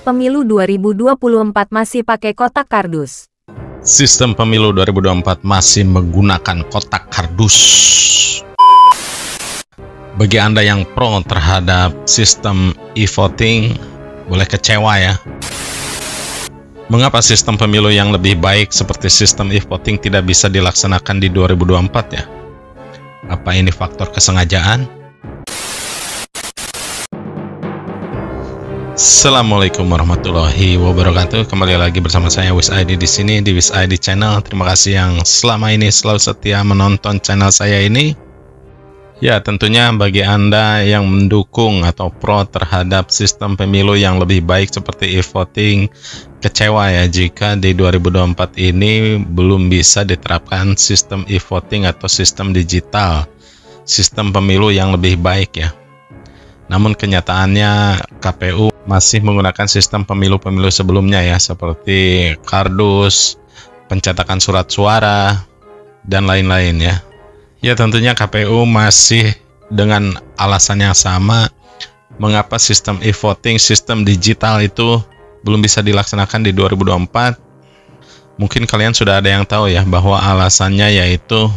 Pemilu 2024 masih pakai kotak kardus. Sistem pemilu 2024 masih menggunakan kotak kardus. Bagi Anda yang pro terhadap sistem e-voting, boleh kecewa ya. Mengapa sistem pemilu yang lebih baik seperti sistem e-voting tidak bisa dilaksanakan di 2024 ya? Apa ini faktor kesengajaan? Assalamualaikum warahmatullahi wabarakatuh. Kembali lagi bersama saya WISID di sini di WISID Channel. Terima kasih yang selama ini selalu setia menonton channel saya ini. Ya, tentunya bagi Anda yang mendukung atau pro terhadap sistem pemilu yang lebih baik seperti e-voting, kecewa ya jika di 2024 ini belum bisa diterapkan sistem e-voting atau sistem digital, sistem pemilu yang lebih baik ya. Namun kenyataannya KPU masih menggunakan sistem pemilu-pemilu sebelumnya ya, seperti kardus, pencetakan surat suara, dan lain-lain ya. Ya, tentunya KPU masih dengan alasan yang sama mengapa sistem e-voting, sistem digital itu belum bisa dilaksanakan di 2024. Mungkin kalian sudah ada yang tahu ya, bahwa alasannya yaitu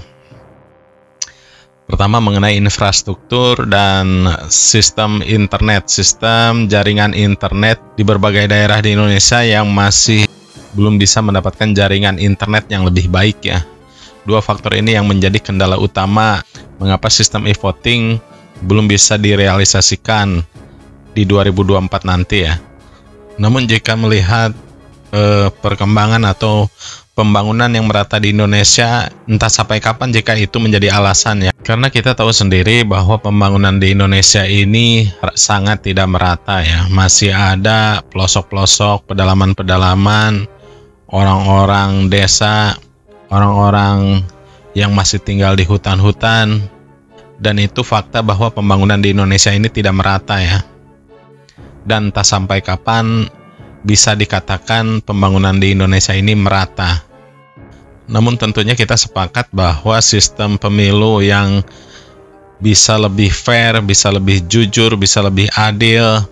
pertama mengenai infrastruktur dan sistem internet, sistem jaringan internet di berbagai daerah di Indonesia yang masih belum bisa mendapatkan jaringan internet yang lebih baik ya. Dua faktor ini yang menjadi kendala utama mengapa sistem e-voting belum bisa direalisasikan di 2024 nanti ya. Namun jika melihat perkembangan atau pembangunan yang merata di Indonesia, entah sampai kapan jika itu menjadi alasan ya. Karena kita tahu sendiri bahwa pembangunan di Indonesia ini sangat tidak merata ya. Masih ada pelosok-pelosok, pedalaman-pedalaman, orang-orang desa, orang-orang yang masih tinggal di hutan-hutan, dan itu fakta bahwa pembangunan di Indonesia ini tidak merata ya. Dan tak sampai kapan bisa dikatakan pembangunan di Indonesia ini merata. Namun tentunya kita sepakat bahwa sistem pemilu yang bisa lebih fair, bisa lebih jujur, bisa lebih adil,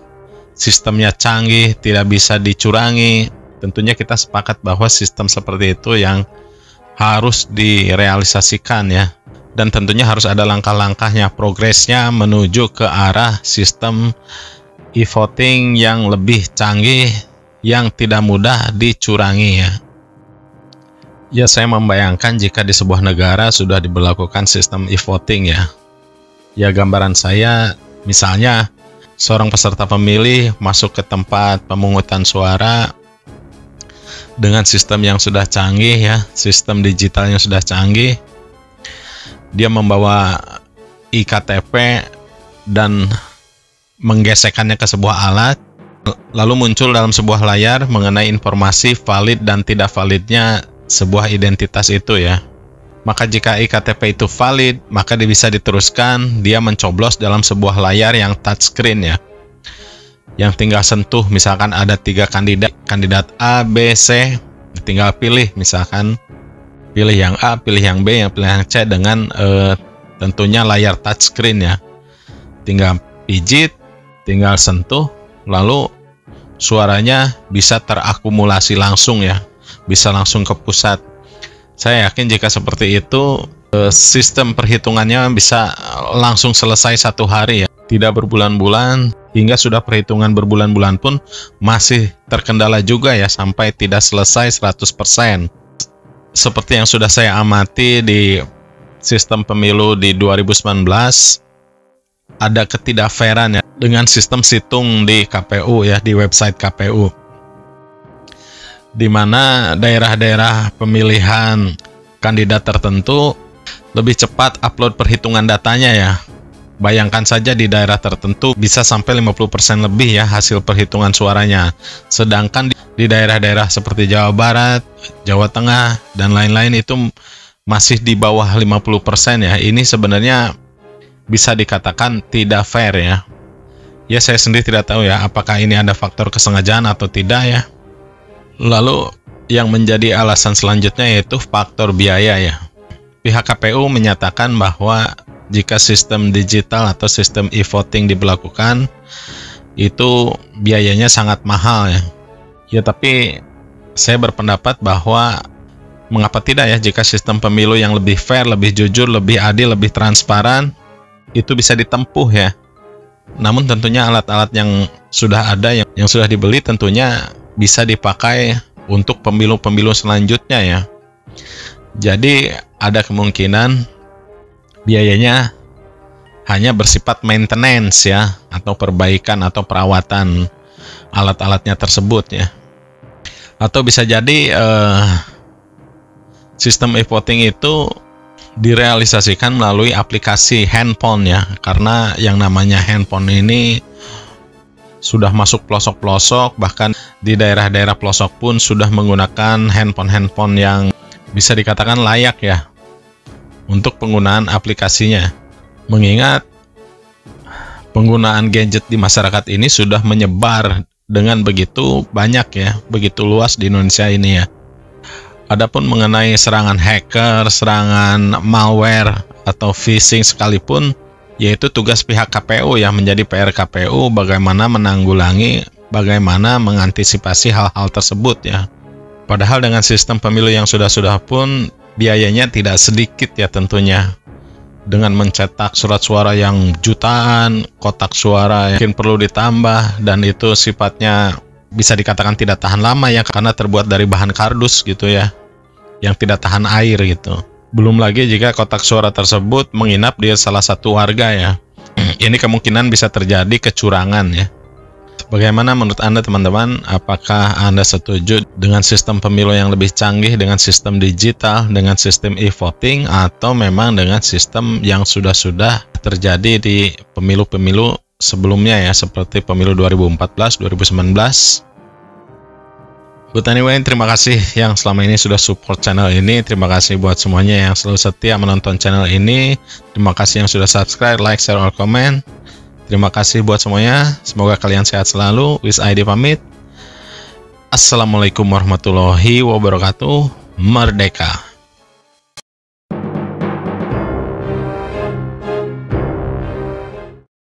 sistemnya canggih, tidak bisa dicurangi. Tentunya kita sepakat bahwa sistem seperti itu yang harus direalisasikan ya. Dan tentunya harus ada langkah-langkahnya, progresnya menuju ke arah sistem e-voting yang lebih canggih, yang tidak mudah dicurangi ya. Ya, saya membayangkan jika di sebuah negara sudah diberlakukan sistem e-voting ya. Ya, gambaran saya misalnya seorang peserta pemilih masuk ke tempat pemungutan suara dengan sistem yang sudah canggih ya, sistem digital yang sudah canggih. Dia membawa iktp dan menggesekkannya ke sebuah alat, lalu muncul dalam sebuah layar mengenai informasi valid dan tidak validnya sebuah identitas itu ya. Maka jika iktp itu valid, maka dia bisa diteruskan, dia mencoblos dalam sebuah layar yang touchscreen ya, yang tinggal sentuh. Misalkan ada 3 kandidat A, B, C, tinggal pilih, misalkan pilih yang A, pilih yang B, yang pilih yang C dengan tentunya layar touchscreen ya. Tinggal pijit, tinggal sentuh, lalu suaranya bisa terakumulasi langsung ya, bisa langsung ke pusat. Saya yakin jika seperti itu sistem perhitungannya bisa langsung selesai 1 hari ya, tidak berbulan-bulan. Hingga sudah perhitungan berbulan-bulan pun masih terkendala juga ya, sampai tidak selesai 100%. Seperti yang sudah saya amati di sistem pemilu di 2019, ada ketidakfairan ya dengan sistem situng di KPU ya, di website KPU, di mana daerah-daerah pemilihan kandidat tertentu lebih cepat upload perhitungan datanya ya. Bayangkan saja di daerah tertentu bisa sampai 50% lebih ya hasil perhitungan suaranya. Sedangkan di daerah-daerah seperti Jawa Barat, Jawa Tengah, dan lain-lain itu masih di bawah 50% ya. Ini sebenarnya bisa dikatakan tidak fair ya. Ya, saya sendiri tidak tahu ya apakah ini ada faktor kesengajaan atau tidak ya. Lalu yang menjadi alasan selanjutnya yaitu faktor biaya ya. Pihak KPU menyatakan bahwa jika sistem digital atau sistem e-voting diberlakukan, itu biayanya sangat mahal ya. Ya tapi saya berpendapat bahwa mengapa tidak ya jika sistem pemilu yang lebih fair, lebih jujur, lebih adil, lebih transparan itu bisa ditempuh ya. Namun tentunya alat-alat yang sudah ada, yang sudah dibeli tentunya bisa dipakai untuk pemilu-pemilu selanjutnya ya. Jadi ada kemungkinan biayanya hanya bersifat maintenance ya, atau perbaikan atau perawatan alat-alatnya tersebut ya. Atau bisa jadi sistem e-voting itu direalisasikan melalui aplikasi handphone ya, karena yang namanya handphone ini sudah masuk pelosok-pelosok, bahkan di daerah-daerah pelosok pun sudah menggunakan handphone yang bisa dikatakan layak ya untuk penggunaan aplikasinya. Mengingat penggunaan gadget di masyarakat ini sudah menyebar dengan begitu banyak ya, begitu luas di Indonesia ini ya. Adapun mengenai serangan hacker, serangan malware atau phishing sekalipun, yaitu tugas pihak KPU ya, menjadi PR KPU bagaimana menanggulangi, bagaimana mengantisipasi hal-hal tersebut ya. Padahal dengan sistem pemilu yang sudah-sudah pun biayanya tidak sedikit ya tentunya. Dengan mencetak surat suara yang jutaan, kotak suara yang mungkin perlu ditambah, dan itu sifatnya bisa dikatakan tidak tahan lama ya, karena terbuat dari bahan kardus gitu ya, yang tidak tahan air gitu. Belum lagi jika kotak suara tersebut menginap di salah satu warga ya, ini kemungkinan bisa terjadi kecurangan ya. Bagaimana menurut Anda teman-teman? Apakah Anda setuju dengan sistem pemilu yang lebih canggih, dengan sistem digital, dengan sistem e-voting, atau memang dengan sistem yang sudah terjadi di pemilu-pemilu sebelumnya ya, seperti pemilu 2014, 2019? But anyway, terima kasih yang selama ini sudah support channel ini. Terima kasih buat semuanya yang selalu setia menonton channel ini. Terima kasih yang sudah subscribe, like, share, or comment. Terima kasih buat semuanya. Semoga kalian sehat selalu. Wiz ID pamit. Assalamualaikum warahmatullahi wabarakatuh. Merdeka.